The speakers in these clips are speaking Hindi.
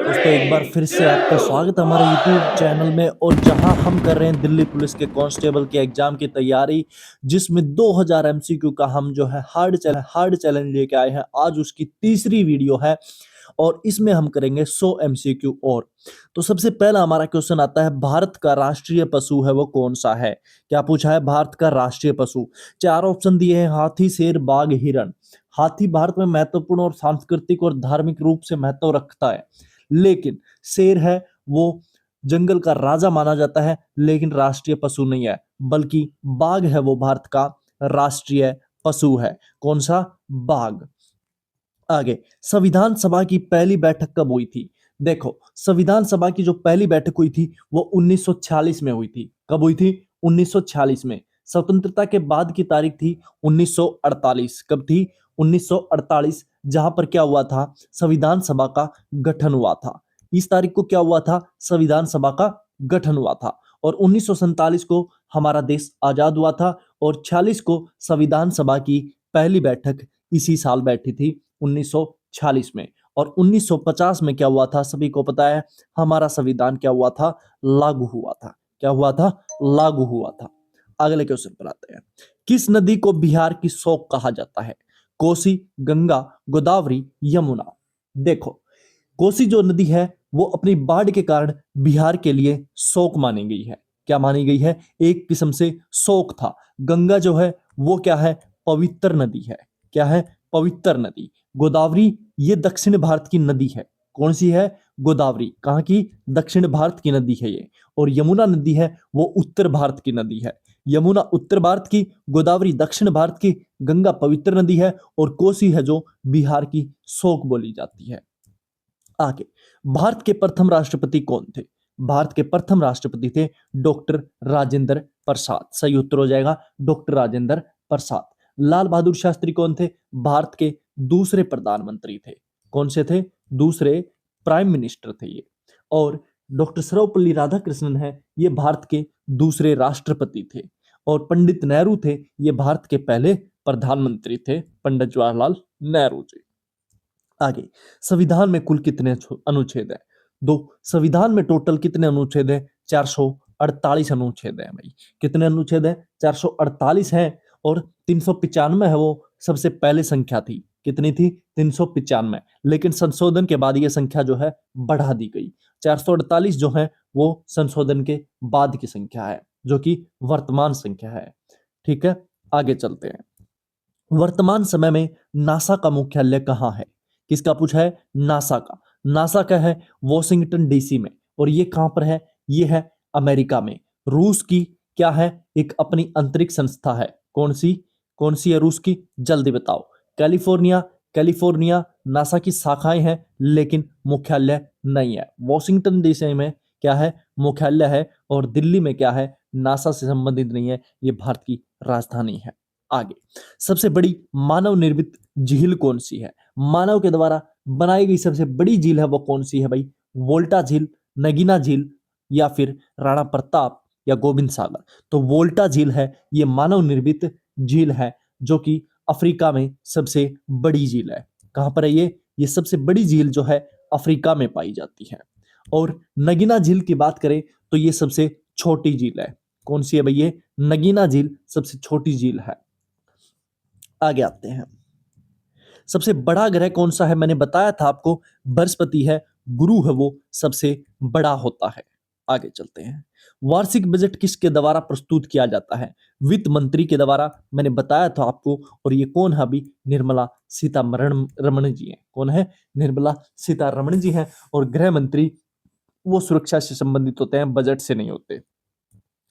दोस्तों एक बार फिर से आपका स्वागत है हमारे यूट्यूब चैनल में। और जहां हम कर रहे हैं दिल्ली पुलिस के कांस्टेबल के एग्जाम की तैयारी, जिसमें 2000 एमसीक्यू का हम जो है हार्ड चैलेंज लेके आए हैं। आज उसकी तीसरी वीडियो है और इसमें हम करेंगे 100 एमसीक्यू। और तो सबसे पहला हमारा क्वेश्चन आता है, भारत का राष्ट्रीय पशु है वो कौन सा है? क्या पूछा है? भारत का राष्ट्रीय पशु। चार ऑप्शन दिए हैं, हाथी, शेर, बाघ, हिरण। हाथी भारत में महत्वपूर्ण और सांस्कृतिक और धार्मिक रूप से महत्व रखता है, लेकिन शेर है वो जंगल का राजा माना जाता है, लेकिन राष्ट्रीय पशु नहीं है। बल्कि बाघ है वो भारत का राष्ट्रीय पशु है। कौन सा? बाघ। आगे, संविधान सभा की पहली बैठक कब हुई थी? देखो, संविधान सभा की जो पहली बैठक हुई थी वो 1946 में हुई थी। कब हुई थी? 1946 में। स्वतंत्रता के बाद की तारीख थी 1948। कब थी? 1948। जहां पर क्या हुआ था? संविधान सभा का गठन हुआ था। इस तारीख को क्या हुआ था? संविधान सभा का गठन हुआ था। और 1947 को हमारा देश आजाद हुआ था। और 46 को संविधान सभा की पहली बैठक इसी साल बैठी थी, 1946 में। और 1950 में क्या हुआ था? सभी को पता है, हमारा संविधान क्या हुआ था? लागू हुआ था। क्या हुआ था? लागू हुआ था। अगले क्वेश्चन पर आते हैं। किस नदी को बिहार की शोक कहा जाता है? कोसी, गंगा, गोदावरी, यमुना। देखो, कोसी जो नदी है वो अपनी बाढ़ के कारण बिहार के लिए शोक मानी गई है। क्या मानी गई है? एक किस्म से शोक था। गंगा जो है वो क्या है? पवित्र नदी है। क्या है? पवित्र नदी। गोदावरी ये दक्षिण भारत की नदी है। कौन सी है? गोदावरी। कहाँ की? दक्षिण भारत की नदी है ये। और यमुना नदी है वो उत्तर भारत की नदी है। यमुना उत्तर भारत की, गोदावरी दक्षिण भारत की, गंगा पवित्र नदी है, और कोसी है जो बिहार की शोक बोली जाती है। आगे, भारत के प्रथम राष्ट्रपति कौन थे? भारत के प्रथम राष्ट्रपति थे डॉक्टर राजेंद्र प्रसाद। सही उत्तर हो जाएगा डॉक्टर राजेंद्र प्रसाद। लाल बहादुर शास्त्री कौन थे? भारत के दूसरे प्रधानमंत्री थे। कौन से थे? दूसरे प्राइम मिनिस्टर थे ये। और डॉक्टर सर्वपल्ली राधाकृष्णन है, ये भारत के दूसरे राष्ट्रपति थे। और पंडित नेहरू थे, ये भारत के पहले प्रधानमंत्री थे, पंडित जवाहरलाल नेहरू जी। आगे, संविधान में कुल कितने अनुच्छेद हैं? दो। संविधान में टोटल कितने अनुच्छेद हैं? 448 अनुच्छेद हैं भाई। कितने अनुच्छेद हैं? 448 हैं। और 395 है वो सबसे पहले संख्या थी। कितनी थी? 395। लेकिन संशोधन के बाद ये संख्या जो है बढ़ा दी गई। 448 जो है वो संशोधन के बाद की संख्या है, जो कि वर्तमान संख्या है। ठीक है, आगे चलते हैं। वर्तमान समय में नासा का मुख्यालय कहाँ है? किसका पूछा है? नासा का। नासा का है वॉशिंगटन डीसी में। और ये कहां पर है? ये है अमेरिका में। रूस की क्या है? एक अपनी अंतरिक्ष संस्था है। कौन सी? कौन सी है रूस की? जल्दी बताओ। कैलिफोर्निया। कैलिफोर्निया नासा की शाखाएं हैं, लेकिन मुख्यालय नहीं है। वॉशिंगटन डीसी में क्या है? मुख्यालय है। और दिल्ली में क्या है? नासा से संबंधित नहीं है, ये भारत की राजधानी है। आगे, सबसे बड़ी मानव निर्मित झील कौन सी है? मानव के द्वारा बनाई गई सबसे बड़ी झील है वो कौन सी है भाई? वोल्टा झील, नगीना झील, या फिर राणा प्रताप, या गोविंद सागर। तो वोल्टा झील है, ये मानव निर्मित झील है, जो कि अफ्रीका में सबसे बड़ी झील है। कहां पर है ये सबसे बड़ी झील जो है अफ्रीका में पाई जाती है। और नगीना झील की बात करें तो ये सबसे छोटी झील है। कौन सी है भाई? ये नगीना झील सबसे छोटी झील है। आगे आते हैं। सबसे बड़ा ग्रह कौन सा है? मैंने बताया था आपको, बृहस्पति है। गुरु है वो सबसे बड़ा होता है। आगे चलते हैं। वार्षिक बजट किसके द्वारा प्रस्तुत किया जाता है? वित्त मंत्री के द्वारा, मैंने बताया था आपको। और ये कौन है अभी? निर्मला सीतारमण जी हैं। कौन है? निर्मला सीतारमण जी हैं। और गृह मंत्री वो सुरक्षा से संबंधित होते हैं, बजट से नहीं होते।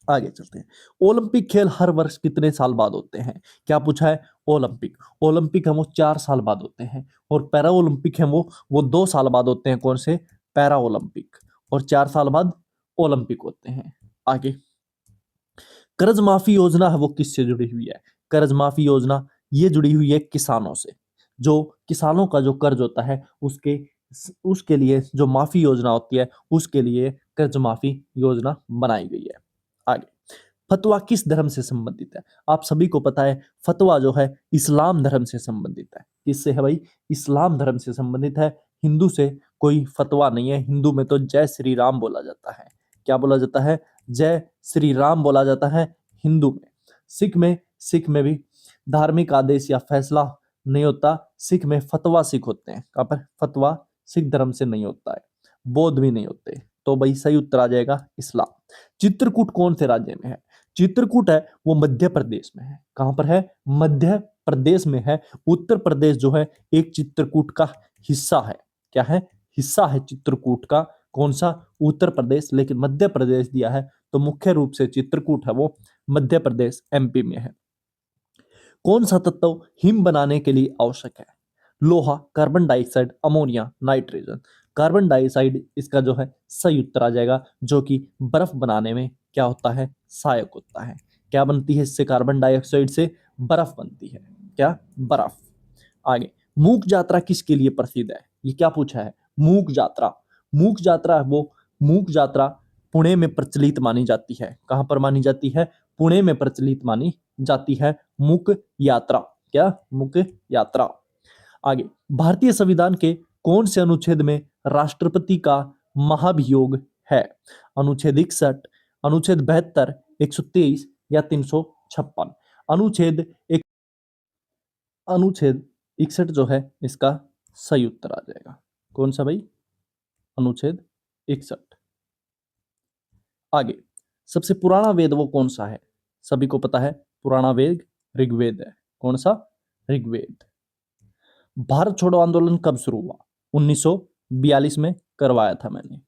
आगे चलते हैं। ओलंपिक खेल हर वर्ष कितने साल बाद होते हैं? क्या पूछा है? ओलंपिक। ओलंपिक है वो 4 साल बाद होते हैं। और पैरा ओलंपिक है वो 2 साल बाद होते हैं। कौन से? Para Olympic. और 4 साल बाद ओलंपिक होते हैं। आगे, कर्ज माफी योजना है वो किससे जुड़ी हुई है? कर्ज माफी योजना ये जुड़ी हुई है किसानों से। जो किसानों का जो कर्ज होता है उसके उसके लिए जो माफी योजना होती है, उसके लिए कर्ज माफी योजना बनाई गई है। आगे, फतवा किस धर्म से संबंधित है? आप सभी को पता है, फतवा जो है इस्लाम धर्म से संबंधित है। किससे है भाई? इस्लाम धर्म से संबंधित है, हिंदू से कोई फतवा नहीं है। हिंदू में तो जय श्री राम बोला जाता है। क्या बोला जाता है? जय श्री राम बोला जाता है हिंदू में। सिख में भी धार्मिक आदेश या फैसला नहीं होता। सिख में फतवा सिख होते हैं। कहाँ पर? फतवा सिख धर्म से नहीं होता है। बौद्ध भी नहीं होते। तो भाई सही उत्तर आ जाएगा इस्लाम। चित्रकूट कौन से राज्य में है? चित्रकूट है वो मध्य प्रदेश में है। कहां पर है? मध्य प्रदेश में है। उत्तर प्रदेश जो है एक चित्रकूट का हिस्सा है। क्या है? हिस्सा है चित्रकूट का। कौन सा? उत्तर प्रदेश। लेकिन मध्य प्रदेश दिया है तो मुख्य रूप से चित्रकूट है वो मध्य प्रदेश एमपी में है। कौन सा तत्व हिम बनाने के लिए आवश्यक है? लोहा, carbon dioxide, ammonia, nitrogen. Carbon dioxide इसका जो है सही उत्तर आ जाएगा, जो कि बर्फ बनाने में क्या होता है? सहायक होता है। क्या बनती है इससे? कार्बन डाइऑक्साइड से बर्फ बनती है। क्या? बर्फ। आगे, मूक यात्रा किसके लिए प्रसिद्ध है? ये क्या पूछा है? मूक यात्रा। मूक यात्रा है वो मूक यात्रा पुणे में प्रचलित मानी जाती है। कहां पर मानी जाती है? पुणे में प्रचलित मानी जाती है मूक यात्रा। क्या? मूक यात्रा। आगे, भारतीय संविधान के कौन से अनुच्छेद में राष्ट्रपति का महाभियोग है? अनुच्छेद 61, अनुच्छेद 72, 123 या 356? अनुच्छेद एक अनुच्छेद 61 जो है इसका सही उत्तर आ जाएगा। कौन सा भाई? अनुच्छेद 61। आगे, सबसे पुराना वेद वो कौन सा है? सभी को पता है पुराना वेद ऋग्वेद है। कौन सा? ऋग्वेद। भारत छोड़ो आंदोलन कब शुरू हुआ? 1942 में करवाया था मैंने।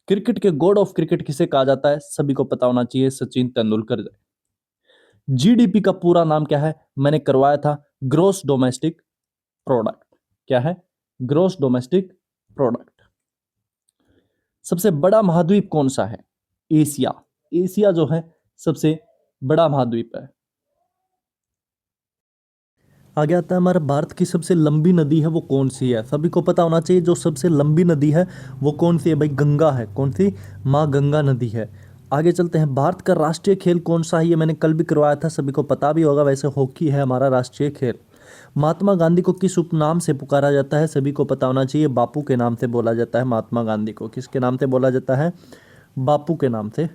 क्रिकेट के गॉड ऑफ क्रिकेट किसे कहा जाता है? सभी को पता होना चाहिए, सचिन तेंदुलकर। जीडीपी का पूरा नाम क्या है? मैंने करवाया था, ग्रोस डोमेस्टिक प्रोडक्ट। क्या है? Gross domestic product. सबसे बड़ा महाद्वीप कौन सा है? एशिया। एशिया जो है सबसे बड़ा महाद्वीप है। आगे आता है हमारा भारत की सबसे लंबी नदी है वो कौन सी है? सभी को पता होना चाहिए जो सबसे लंबी नदी है वो कौन सी है भाई? गंगा है। कौन सी? माँ गंगा नदी है। आगे चलते हैं, भारत का राष्ट्रीय खेल कौन सा है? ये मैंने कल भी करवाया था, सभी को पता भी होगा। वैसे हॉकी है हमारा राष्ट्रीय खेल। महात्मा गांधी को किस उपनाम से पुकारा जाता है? सभी को पता होना चाहिए, बापू के नाम से बोला जाता है महात्मा गांधी को। किसके नाम से बोला जाता है? बापू के नाम से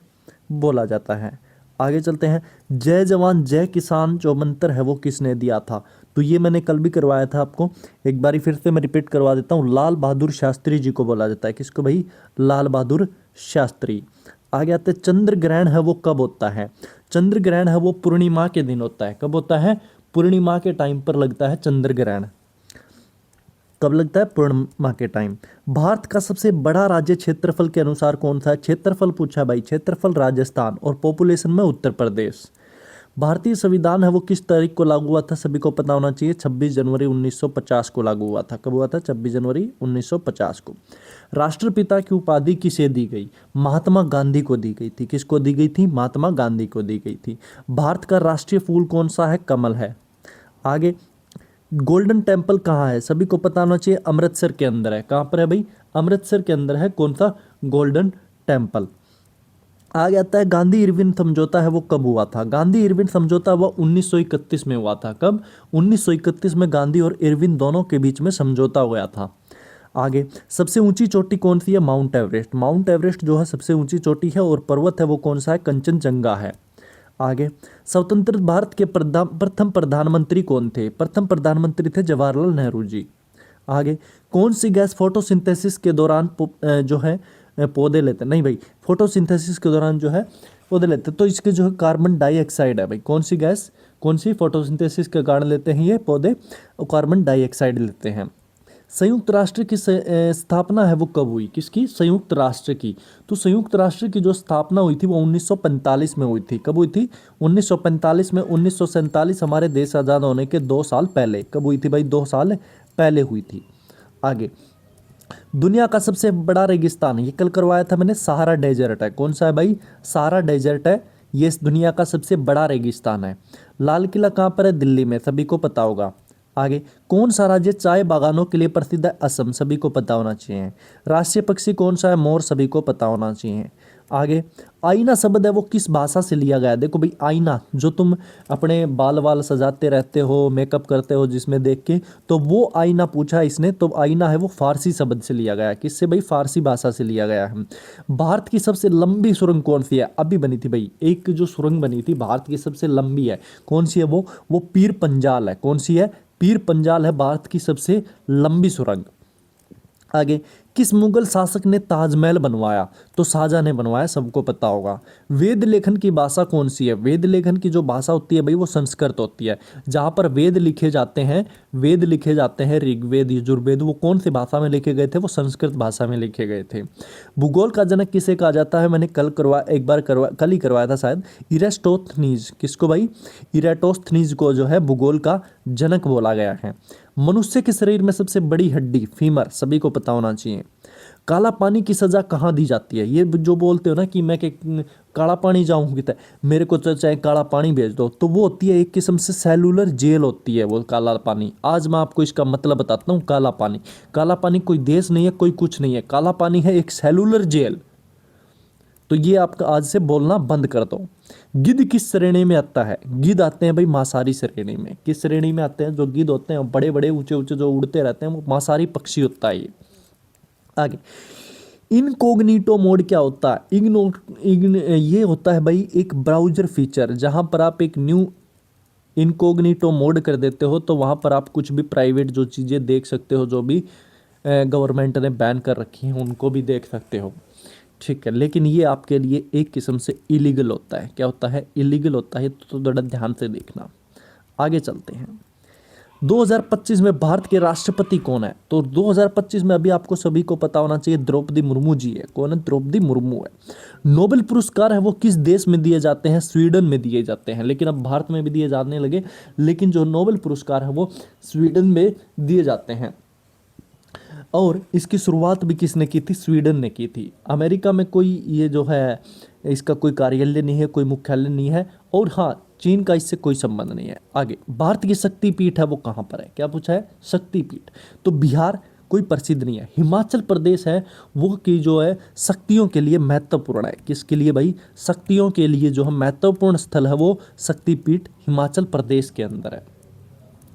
बोला जाता है। आगे चलते हैं, जय जवान जय किसान जो मंत्र है वो किसने दिया था? तो ये मैंने कल भी करवाया था आपको, एक बारी फिर से मैं रिपीट करवा देता हूँ। लाल बहादुर शास्त्री जी को बोला जाता है। किसको भाई? लाल बहादुर शास्त्री। आगे आते हैं, चंद्र ग्रहण है वो कब होता है? चंद्र ग्रहण है वो पूर्णिमा के दिन होता है। कब होता है? पूर्णिमा के टाइम पर लगता है चंद्र ग्रहण। कब लगता है? पूर्णिमा के टाइम। भारत का सबसे बड़ा राज्य क्षेत्रफल के अनुसार कौन सा है? क्षेत्रफल पूछा भाई, क्षेत्रफल राजस्थान और पॉपुलेशन में उत्तर प्रदेश। भारतीय संविधान है वो किस तारीख को लागू हुआ था? सभी को पता होना चाहिए, 26 जनवरी 1950 को लागू हुआ था। कब हुआ था? 26 जनवरी 1950 को। राष्ट्रपिता की उपाधि किसे दी गई? महात्मा गांधी को दी गई थी। किसको दी गई थी? महात्मा गांधी को दी गई थी। भारत का राष्ट्रीय फूल कौन सा है? कमल है। आगे, गोल्डन टेम्पल कहाँ है? सभी को पता होना चाहिए, अमृतसर के अंदर है। कहाँ पर है भाई? अमृतसर के अंदर है। कौन सा? Golden temple. आगे आता है, गांधी इरविन समझौता है वो कब हुआ था? गांधी इरविन समझौता वो 1931 में हुआ था। कब? 1931 में गांधी और इरविन दोनों के बीच में समझौता हुआ था। आगे, सबसे ऊंची चोटी कौन सी है? Mount Everest. माउंट एवरेस्ट जो है सबसे ऊंची चोटी है, और पर्वत है वो कौन सा है? कंचनजंगा है। आगे, स्वतंत्र भारत के प्रथम प्रधानमंत्री कौन थे? प्रथम प्रधानमंत्री थे जवाहरलाल नेहरू जी। आगे, कौन सी गैस फोटोसिंथेसिस के दौरान जो है पौधे लेते हैं? नहीं भाई, फोटोसिंथेसिस के दौरान जो है पौधे लेते हैं तो इसके जो है कार्बन डाइऑक्साइड है भाई। कौन सी गैस? कौन सी? फोटोसिंथेसिस के कारण लेते हैं ये पौधे, और कार्बन डाइऑक्साइड लेते हैं। संयुक्त राष्ट्र की स्थापना है वो कब हुई? किसकी? संयुक्त राष्ट्र की। तो संयुक्त राष्ट्र की जो स्थापना हुई थी वो 1945 में हुई थी। कब हुई थी? 1945 में। 1947 हमारे देश आज़ाद होने के 2 साल पहले। कब हुई थी भाई? 2 साल पहले हुई थी। आगे, दुनिया का सबसे बड़ा रेगिस्तान, ये कल करवाया था मैंने, सहारा डेजर्ट है। कौन सा है भाई? सहारा डेजर्ट है। ये इस दुनिया का सबसे बड़ा रेगिस्तान है। लाल किला कहाँ पर है? दिल्ली में। सभी को पता होगा। आगे, कौन सा राज्य चाय बागानों के लिए प्रसिद्ध है? असम। सभी को पता होना चाहिए। राष्ट्रीय पक्षी कौन सा है? मोर। सभी को पता होना चाहिए। आगे, आईना शब्द है वो किस भाषा से लिया गया है? देखो भाई, आईना जो तुम अपने बाल वाल सजाते रहते हो, मेकअप करते हो जिसमें देख के, तो वो आईना पूछा इसने, तो आईना है वो फारसी शब्द से लिया गया है। किससे भाई? फारसी भाषा से लिया गया है। भारत की सबसे लंबी सुरंग कौन सी है? अभी बनी थी भाई, एक जो सुरंग बनी थी भारत की सबसे लंबी है, कौन सी है वो पीर पंजाल है। कौन सी है? पीर पंजाल है भारत की सबसे लंबी सुरंग। आगे, किस मुगल शासक ने ताजमहल बनवाया? तो शाहजहां ने बनवाया, सबको पता होगा। वेद लेखन की भाषा कौन सी है? वेद लेखन की जो भाषा होती है भाई वो संस्कृत होती है। जहां पर वेद लिखे जाते हैं, वेद लिखे जाते हैं, ऋग्वेद यजुर्वेद, वो कौन सी भाषा में लिखे गए थे? वो संस्कृत भाषा में लिखे गए थे। भूगोल का जनक किसे कहा जाता है? मैंने कल ही करवाया था शायद, इराटोस्थनीज। किसको भाई? इराटोस्थनीज को जो है भूगोल का जनक बोला गया है। मनुष्य के शरीर में सबसे बड़ी हड्डी फीमर, सभी को पता होना चाहिए। काला पानी की सजा कहाँ दी जाती है? ये जो बोलते हो ना कि मैं काला पानी जाऊँ कितना, मेरे को तो चाहे काला पानी भेज दो, तो वो होती है एक किस्म से सेलुलर जेल होती है वो काला पानी। आज मैं आपको इसका मतलब बताता हूँ। काला पानी, काला पानी कोई देश नहीं है, कोई कुछ नहीं है, काला पानी है एक सेलुलर जेल। तो ये आपका आज से बोलना बंद कर दो। गिद्ध किस श्रेणी में आता है? गिद्ध आते हैं भाई मांसाहारी श्रेणी में। किस श्रेणी में आते हैं? जो गिद्ध होते हैं बड़े बड़े ऊंचे ऊंचे जो उड़ते रहते हैं, वो मांसाहारी पक्षी होता है ये। आगे, इनकॉग्निटो मोड क्या होता है? ये होता है भाई एक ब्राउजर फीचर, जहां पर आप एक न्यू इनकॉग्निटो मोड कर देते हो, तो वहां पर आप कुछ भी प्राइवेट जो चीज़ें देख सकते हो, जो भी गवर्नमेंट ने बैन कर रखी हैं, उनको भी देख सकते हो। ठीक है, लेकिन ये आपके लिए एक किस्म से इलीगल होता है। क्या होता है? इलीगल होता है, तो थोड़ा ध्यान से देखना। आगे चलते हैं। 2025 में भारत के राष्ट्रपति कौन है? तो 2025 में अभी आपको सभी को पता होना चाहिए, द्रौपदी मुर्मू जी है। कौन है? द्रौपदी मुर्मू है। नोबेल पुरस्कार है वो किस देश में दिए जाते हैं? स्वीडन में दिए जाते हैं, लेकिन अब भारत में भी दिए जाने लगे, लेकिन जो नोबेल पुरस्कार है वो स्वीडन में दिए जाते हैं। और इसकी शुरुआत भी किसने की थी? स्वीडन ने की थी। अमेरिका में कोई ये जो है इसका कोई कार्यालय नहीं है, कोई मुख्यालय नहीं है, और हाँ, चीन का इससे कोई संबंध नहीं है। आगे, भारत की शक्तिपीठ है वो कहाँ पर है? क्या पूछा है? शक्तिपीठ। तो बिहार कोई प्रसिद्ध नहीं है। हिमाचल प्रदेश है वो की जो है शक्तियों के लिए महत्वपूर्ण है। किसके लिए भाई? शक्तियों के लिए जो है महत्वपूर्ण स्थल है वो शक्तिपीठ हिमाचल प्रदेश के अंदर है।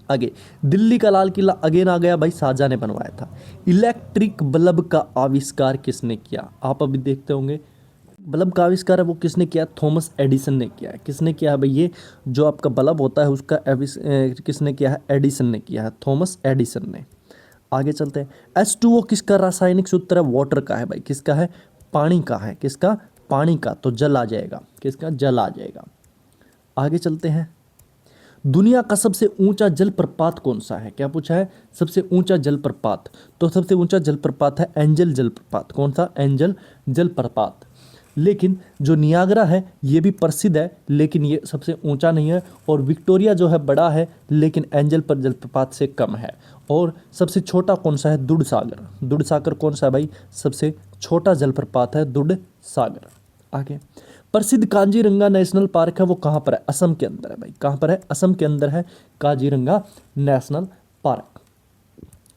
आगे, दिल्ली का लाल किला अगेन आ गया भाई, शाहजहां ने बनवाया था। इलेक्ट्रिक बल्ब का आविष्कार किसने किया? आप अभी देखते होंगे, बल्ब का आविष्कार है वो किसने किया? थॉमस एडिसन ने किया है। किसने किया है भाई? ये जो आपका बल्ब होता है उसका किसने किया है? एडिसन ने किया है, थॉमस एडिसन ने। आगे चलते हैं। H2O किसका रासायनिक सूत्र है? वाटर का है भाई। किसका है? पानी का है। किसका? पानी का, तो जल आ जाएगा। किसका? जल आ जाएगा। आगे चलते हैं। दुनिया का सबसे ऊंचा जलप्रपात कौन सा है? क्या पूछा है? सबसे ऊंचा जलप्रपात, तो सबसे ऊंचा जलप्रपात है एंजल जलप्रपात। कौन सा? एंजल जलप्रपात। लेकिन जो नियाग्रा है ये भी प्रसिद्ध है, लेकिन ये सबसे ऊंचा नहीं है। और विक्टोरिया जो है बड़ा है, लेकिन एंजल पर जलप्रपात से कम है। और सबसे छोटा कौन सा है? दूधसागर। दूधसागर कौन सा है भाई? सबसे छोटा जलप्रपात है दूधसागर। आगे, प्रसिद्ध काजीरंगा नेशनल पार्क है वो कहाँ पर है? असम के अंदर है भाई। कहाँ पर है? असम के अंदर है काजीरंगा नेशनल पार्क।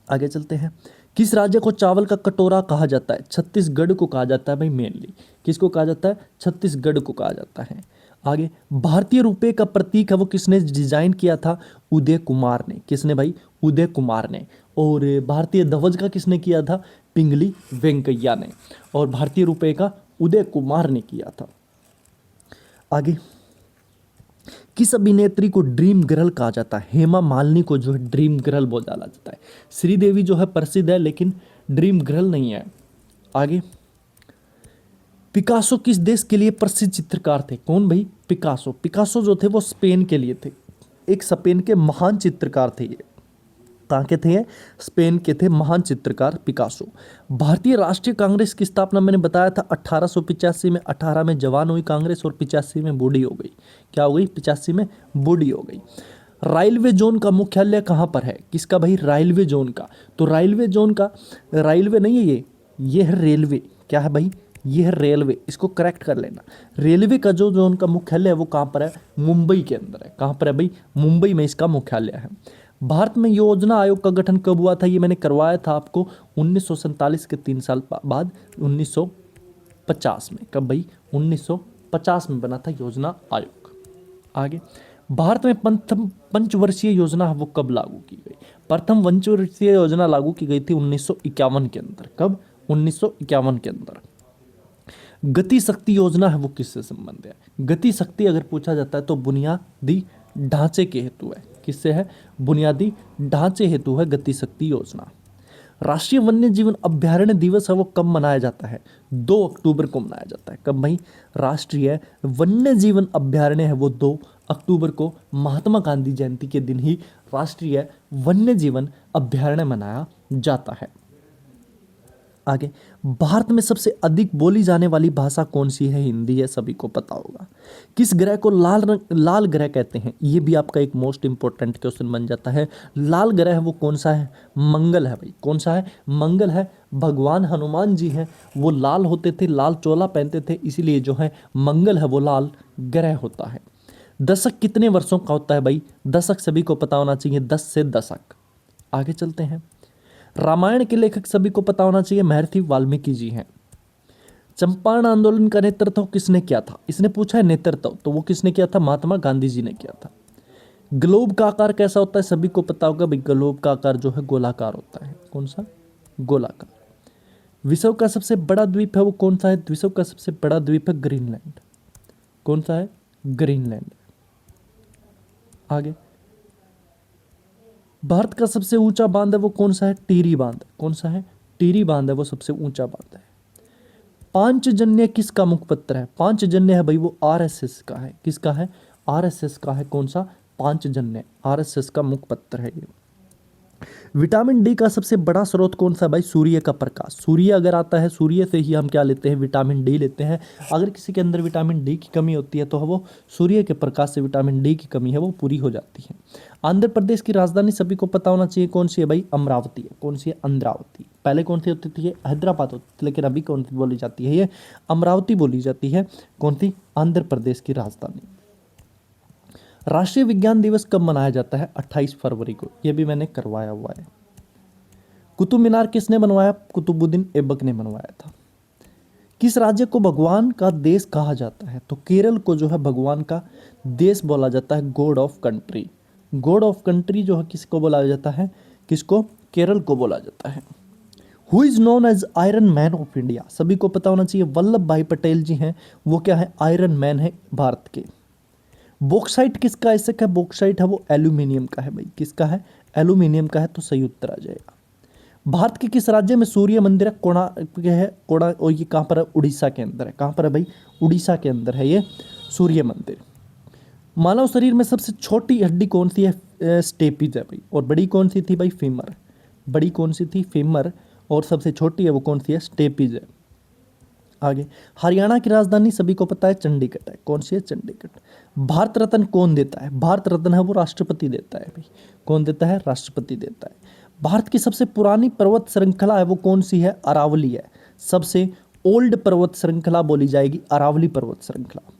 आगे चलते हैं। किस राज्य को चावल का कटोरा कहा जाता है? छत्तीसगढ़ को कहा जाता है भाई मेनली। किसको कहा जाता है? छत्तीसगढ़ को कहा जाता है। आगे, भारतीय रुपये का प्रतीक है वो किसने डिजाइन किया था? उदय कुमार ने। किसने भाई? उदय कुमार ने। और भारतीय ध्वज का किसने किया था? पिंगली वेंकैया ने। और भारतीय रुपये का उदय कुमार ने किया था। आगे, किस अभिनेत्री को ड्रीम गर्ल कहा जाता है? हेमा मालिनी को जो है ड्रीम गर्ल बोला जाता है। श्रीदेवी जो है प्रसिद्ध है, लेकिन ड्रीम गर्ल नहीं है। आगे, पिकासो किस देश के लिए प्रसिद्ध चित्रकार थे? कौन भाई? पिकासो। पिकासो जो थे वो स्पेन के लिए थे। एक स्पेन के महान चित्रकार थे ये। कहाँ के थे? स्पेन के थे महान चित्रकार पिकासो। भारतीय राष्ट्रीय कांग्रेस की स्थापना मैंने बताया था 1885 में। 18 में जवान हुई कांग्रेस और 85 में बूढ़ी हो गई। क्या हो गई? 85 में बूढ़ी हो गई। रेलवे जोन का मुख्यालय कहाँ पर है? किसका भाई? रेलवे जोन का। तो रेलवे जोन का, रेलवे नहीं है ये है रेलवे। क्या है भाई? ये है रेलवे। इसको करेक्ट कर लेना। रेलवे का जो जोन का मुख्यालय है वो कहाँ पर है? मुंबई के अंदर है। कहाँ पर है भाई? मुंबई में इसका मुख्यालय है। भारत में योजना आयोग का गठन कब हुआ था? ये मैंने करवाया था आपको 1947 के 3 साल बाद, 1950 में। कब भाई? 1950 में बना था योजना आयोग। आगे, भारत में प्रथम पंचवर्षीय योजना है वो कब लागू की गई? प्रथम पंचवर्षीय योजना लागू की गई थी 1951 के अंदर। कब? 1951 के अंदर। गति शक्ति योजना है वो किससे संबंधित है? गति शक्ति अगर पूछा जाता है तो बुनियादी ढांचे के हेतु है। किससे है? बुनियादी ढांचे हेतु है गति शक्ति योजना। राष्ट्रीय वन्य जीवन अभ्यारण्य दिवस है वो कब मनाया जाता है? 2 अक्टूबर को मनाया जाता है। कब भाई? राष्ट्रीय वन्य जीवन अभ्यारण्य है वो 2 अक्टूबर को, महात्मा गांधी जयंती के दिन ही राष्ट्रीय वन्य जीवन अभ्यारण्य मनाया जाता है। आगे, भारत में सबसे अधिक बोली जाने वाली भाषा कौन सी है? हिंदी है, सभी को पता होगा। किस ग्रह को लाल ग्रह कहते हैं? ये भी आपका एक मोस्ट इंपॉर्टेंट क्वेश्चन बन जाता है। लाल ग्रह है वो कौन सा है? मंगल है भाई। कौन सा है? मंगल है। भगवान हनुमान जी हैं वो लाल होते थे, लाल चोला पहनते थे, इसीलिए जो है मंगल है वो लाल ग्रह होता है। दशक कितने वर्षों का होता है भाई? दशक सभी को पता होना चाहिए, 10 से दशक। आगे चलते हैं। रामायण के लेखक सभी को पता होना चाहिए, महर्षि वाल्मीकि जी हैं। चंपारण आंदोलन का नेतृत्व किसने किया था? इसने पूछा है नेतृत्व, तो वो किसने किया था? महात्मा गांधी जी ने किया था। ग्लोब का आकार कैसा होता है? सभी को पता होगा भाई, ग्लोब का आकार जो है गोलाकार होता है। कौन सा? गोलाकार। विश्व का सबसे बड़ा द्वीप है वो कौन सा है? विश्व का सबसे बड़ा द्वीप है ग्रीनलैंड। कौन सा है? ग्रीनलैंड। आगे, भारत का सबसे ऊंचा बांध है वो कौन सा है? टिहरी बांध। कौन सा है? टिहरी बांध है वो सबसे ऊंचा बांध है। पांचजन्य किसका मुखपत्र है? पांचजन्य है भाई वो आरएसएस का है। किसका है? आरएसएस का है। कौन सा? पांचजन्य, आरएसएस का मुखपत्र है ये। विटामिन डी का सबसे बड़ा स्रोत कौन सा भाई? सूर्य का प्रकाश। सूर्य अगर आता है, सूर्य से ही हम क्या लेते हैं? विटामिन डी लेते हैं। अगर किसी के अंदर विटामिन डी की कमी होती है तो वो सूर्य के प्रकाश से विटामिन डी की कमी है वो पूरी हो जाती है। आंध्र प्रदेश की राजधानी सभी को पता होना चाहिए, कौन सी है भाई? अमरावती है। कौन सी है? अमरावती। पहले कौन सी होती थी? हैदराबाद होती थी, लेकिन अभी कौन सी बोली जाती है? ये अमरावती बोली जाती है। कौन सी? आंध्र प्रदेश की राजधानी। राष्ट्रीय विज्ञान दिवस कब मनाया जाता है? 28 फरवरी को। यह भी मैंने करवाया हुआ है। कुतुब मीनार किसने बनवाया? कुतुबुद्दीन ऐबक ने बनवाया था। किस राज्य को भगवान का देश कहा जाता है? तो केरल को जो है भगवान का देश बोला जाता है, God of country. God of country जो है किसको बोला जाता है? किसको? केरल को बोला जाता है। Who is known as iron man of India? सभी को पता होना चाहिए, वल्लभ भाई पटेल जी हैं वो क्या है? आयरन मैन है भारत के। बॉक्साइट किसका ऐसक है? बॉक्साइट है वो एल्यूमिनियम का है भाई। किसका है? एल्यूमिनियम का है, तो सही उत्तर आ जाएगा। भारत के किस राज्य में सूर्य मंदिर है? कोड़ा और ये कहाँ पर है? उड़ीसा के अंदर है। कहाँ पर है भाई? उड़ीसा के अंदर है ये सूर्य मंदिर। मानव शरीर में सबसे छोटी हड्डी कौन सी है? स्टेपिज है भाई। और बड़ी कौन सी थी भाई? फीमर। बड़ी कौन सी थी? फीमर। और सबसे छोटी है वो कौन सी है? स्टेपिज है। आगे, हरियाणा की राजधानी सभी को पता है चंडीगढ़ है। कौन सी है? चंडीगढ़। भारत रत्न कौन देता है? भारत रत्न है वो राष्ट्रपति देता है भाई। कौन देता है? राष्ट्रपति देता है। भारत की सबसे पुरानी पर्वत श्रृंखला है वो कौन सी है? अरावली है। सबसे ओल्ड पर्वत श्रृंखला बोली जाएगी अरावली पर्वत श्रृंखला।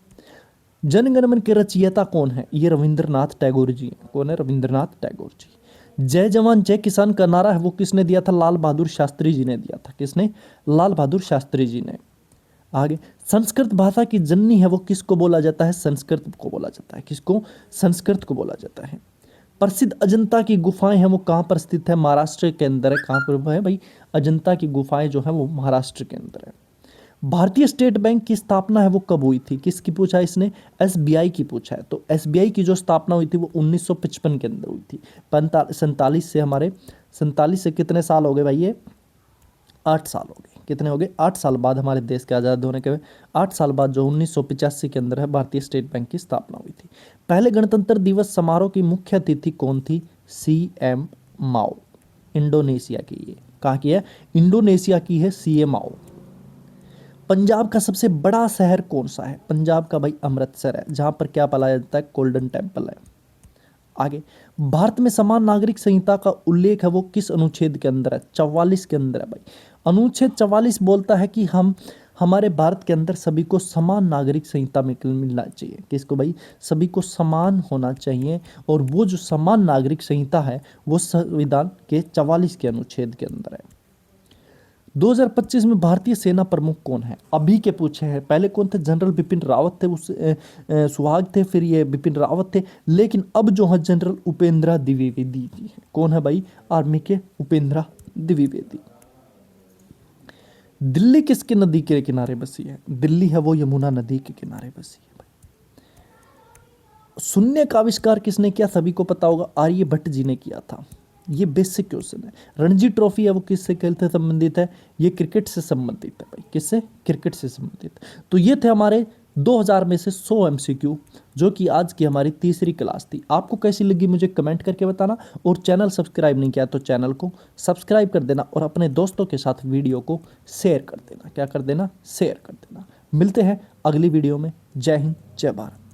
जनगण मन के रचयिता कौन है? ये रविंद्रनाथ टैगोर जी हैं। कौन है? रविंद्रनाथ टैगोर जी। जय जवान जय किसान का नारा है वो किसने दिया था? लाल बहादुर शास्त्री जी ने दिया था। किसने? लाल बहादुर शास्त्री जी ने। आगे, संस्कृत भाषा की जननी है वो किसको बोला जाता है? संस्कृत को बोला जाता है। किसको? संस्कृत को बोला जाता है। प्रसिद्ध अजंता की गुफाएं हैं वो कहाँ पर स्थित है? महाराष्ट्र के अंदर है। कहाँ पर है भाई? अजंता की गुफाएं जो है वो महाराष्ट्र के अंदर है। भारतीय स्टेट बैंक की स्थापना है वो कब हुई थी? किसकी पूछा है इसने? एसबीआई की पूछा है। तो एसबीआई की जो स्थापना हुई थी वो 1955 के अंदर हुई थी। 47 से हमारे 47 से कितने साल हो गए भाई? ये 8 साल हो गए। कितने हो गए? 8 साल बाद हमारे देश के आज़ाद होने के 8 साल बाद जो 1985 के अंदर है भारतीय स्टेट बैंक की स्थापना हुई थी। पहले गणतंत्र दिवस समारोह की मुख्य अतिथि कौन थी? सीएम माओ। इंडोनेशिया की। ये कहाँ की है? इंडोनेशिया की है सीएम माओ। पंजाब का सबसे बड़ा शहर कौन सा है? पंजाब का भाई अमृतसर है, जहां पर क्या पाया जाता है? गोल्डन टेम्पल है। आगे, भारत में समान नागरिक संहिता का उल्लेख है वो किस अनुच्छेद के अंदर है? 44 के अंदर है भाई। अनुच्छेद 44 बोलता है कि हमारे भारत के अंदर सभी को समान नागरिक संहिता में मिलना चाहिए। किसको भाई? सभी को समान होना चाहिए। और वो जो समान नागरिक संहिता है वो संविधान के 44 के अनुच्छेद के अंदर है। 2025 में भारतीय सेना प्रमुख कौन है? अभी के पूछे हैं। पहले कौन थे? जनरल बिपिन रावत थे, उस सुहाग थे, फिर ये बिपिन रावत थे। लेकिन अब जो है जनरल उपेंद्र द्विवेदी जी है। कौन है भाई? आर्मी के उपेंद्र द्विवेदी। दिल्ली किसके नदी के किनारे बसी है? दिल्ली है वो यमुना नदी के किनारे बसी है भाई। शून्य का आविष्कार किसने किया? सभी को पता होगा, आर्यभट्ट जी ने किया था। ये बेसिक क्वेश्चन है। रणजी ट्रॉफी है वो किससे खेल से संबंधित है? ये क्रिकेट से संबंधित है भाई। किससे? क्रिकेट से संबंधित। तो ये थे हमारे 2000 में से 100 एमसीक्यू, जो कि आज की हमारी तीसरी क्लास थी। आपको कैसी लगी मुझे कमेंट करके बताना, और चैनल सब्सक्राइब नहीं किया तो चैनल को सब्सक्राइब कर देना, और अपने दोस्तों के साथ वीडियो को शेयर कर देना। क्या कर देना? शेयर कर देना। मिलते हैं अगली वीडियो में। जय हिंद, जय भारत।